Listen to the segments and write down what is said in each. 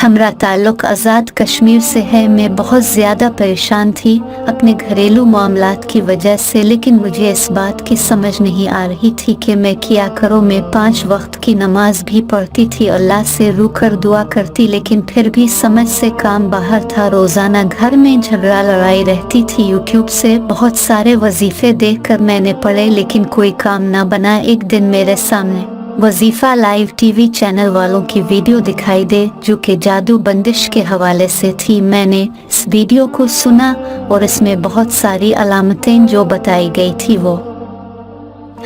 हमारा ताल्लुक़ आज़ाद कश्मीर से है। मैं बहुत ज़्यादा परेशान थी अपने घरेलू मामलात की वजह से, लेकिन मुझे इस बात की समझ नहीं आ रही थी कि मैं क्या करूं। मैं 5 वक्त की नमाज भी पढ़ती थी, अल्लाह से रूकर दुआ करती, लेकिन फिर भी समझ से काम बाहर था। रोज़ाना घर में झगड़ा लड़ाई रहती थी। यूट्यूब से बहुत सारे वजीफ़े देखकर मैंने पढ़े, लेकिन कोई काम ना बना। एक दिन मेरे सामने वजीफ़ा लाइव टीवी चैनल वालों की वीडियो दिखाई दे जो कि जादू बंदिश के हवाले से थी। मैंने इस वीडियो को सुना और इसमें बहुत सारी अलामतें जो बताई गई थी वो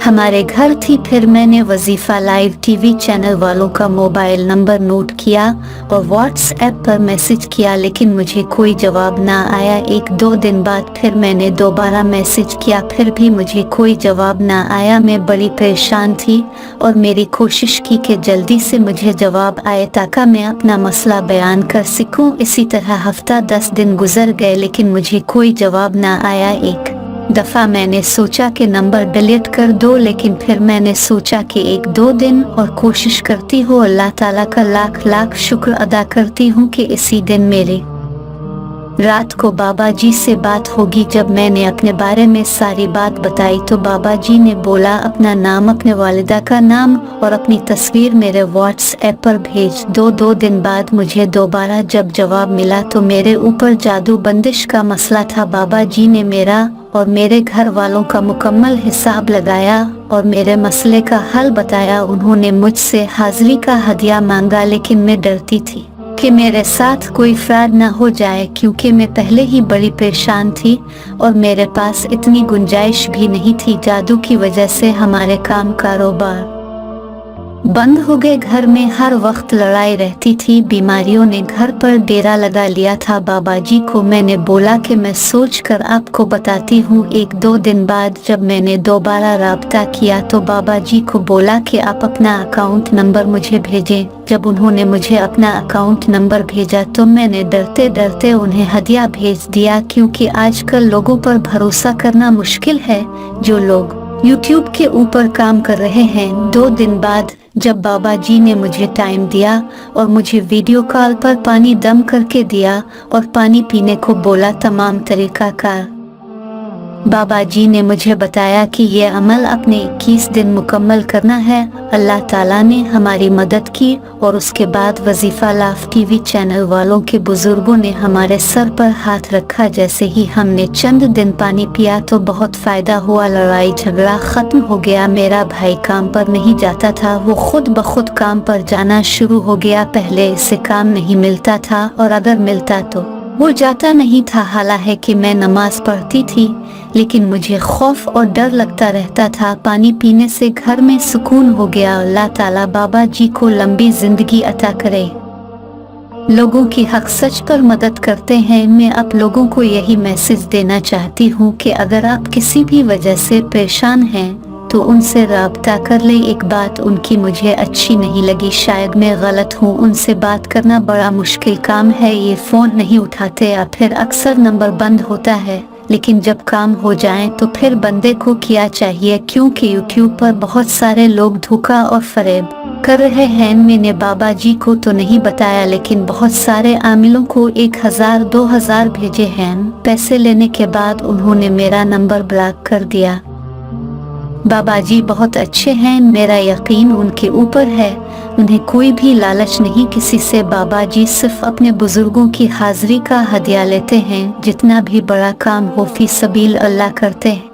हमारे घर थी। फिर मैंने वजीफ़ा लाइव टीवी चैनल वालों का मोबाइल नंबर नोट किया और व्हाट्सएप पर मैसेज किया, लेकिन मुझे कोई जवाब ना आया। 1-2 दिन बाद फिर मैंने दोबारा मैसेज किया, फिर भी मुझे कोई जवाब ना आया। मैं बड़ी परेशान थी और मेरी कोशिश की कि जल्दी से मुझे जवाब आए ताकि मैं अपना मसला बयान कर सकूं। इसी तरह हफ्ता 10 दिन गुजर गए, लेकिन मुझे कोई जवाब ना आया। एक दफ़ा मैंने सोचा कि नंबर डिलीट कर दो, लेकिन फिर मैंने सोचा कि 1-2 दिन और कोशिश करती हूँ। अल्लाह ताला का लाख लाख शुक्र अदा करती हूँ कि इसी दिन मेरे रात को बाबा जी से बात होगी। जब मैंने अपने बारे में सारी बात बताई तो बाबा जी ने बोला अपना नाम, अपने वालिदा का नाम और अपनी तस्वीर मेरे व्हाट्सएप पर भेज दो। 2 दिन बाद मुझे दोबारा जब जवाब मिला तो मेरे ऊपर जादू बंदिश का मसला था। बाबा जी ने मेरा और मेरे घर वालों का मुकम्मल हिसाब लगाया और मेरे मसले का हल बताया। उन्होंने मुझसे हाजिरी का हदिया मांगा, लेकिन मैं डरती थी कि मेरे साथ कोई फ्रॉड ना हो जाए, क्योंकि मैं पहले ही बड़ी परेशान थी और मेरे पास इतनी गुंजाइश भी नहीं थी। जादू की वजह से हमारे काम कारोबार बंद हो गए। घर में हर वक्त लड़ाई रहती थी। बीमारियों ने घर पर डेरा लगा लिया था। बाबा जी को मैंने बोला कि मैं सोचकर आपको बताती हूँ। 1-2 दिन बाद जब मैंने दोबारा राब्ता किया तो बाबा जी को बोला कि आप अपना अकाउंट नंबर मुझे भेजें। जब उन्होंने मुझे अपना अकाउंट नंबर भेजा तो मैंने डरते डरते उन्हें हदिया भेज दिया, क्योंकि आजकल लोगों पर भरोसा करना मुश्किल है जो लोग यूट्यूब के ऊपर काम कर रहे हैं। 2 दिन बाद जब बाबा जी ने मुझे टाइम दिया और मुझे वीडियो कॉल पर पानी दम करके दिया और पानी पीने को बोला, तमाम तरीका का बाबा जी ने मुझे बताया कि ये अमल अपने 21 दिन मुकम्मल करना है। अल्लाह ताला ने हमारी मदद की और उसके बाद वजीफ़ा लाइव टीवी चैनल वालों के बुजुर्गों ने हमारे सर पर हाथ रखा। जैसे ही हमने चंद दिन पानी पिया तो बहुत फ़ायदा हुआ। लड़ाई झगड़ा ख़त्म हो गया। मेरा भाई काम पर नहीं जाता था, वो खुद ब खुद काम पर जाना शुरू हो गया। पहले इसे काम नहीं मिलता था और अगर मिलता तो वो जाता नहीं था। हालांकि मैं नमाज पढ़ती थी, लेकिन मुझे खौफ और डर लगता रहता था। पानी पीने से घर में सुकून हो गया। अल्लाह ताला बाबा जी को लंबी जिंदगी अता करे। लोगों की हक सच पर मदद करते हैं। मैं आप लोगों को यही मैसेज देना चाहती हूँ कि अगर आप किसी भी वजह से परेशान हैं तो उनसे राब्ता कर ले। एक बात उनकी मुझे अच्छी नहीं लगी, शायद मैं गलत हूँ, उनसे बात करना बड़ा मुश्किल काम है। ये फ़ोन नहीं उठाते या फिर अक्सर नंबर बंद होता है, लेकिन जब काम हो जाए तो फिर बंदे को क्या चाहिए, क्योंकि यूट्यूब पर बहुत सारे लोग धोखा और फरेब कर रहे हैं। मैंने बाबा जी को तो नहीं बताया, लेकिन बहुत सारे आमिलों को 1000-2000 भेजे हैं। पैसे लेने के बाद उन्होंने मेरा नंबर ब्लॉक कर दिया। बाबा जी बहुत अच्छे हैं, मेरा यकीन उनके ऊपर है। उन्हें कोई भी लालच नहीं किसी से। बाबा जी सिर्फ अपने बुजुर्गों की हाजिरी का हदिया लेते हैं। जितना भी बड़ा काम हो फी सबील अल्लाह करते हैं।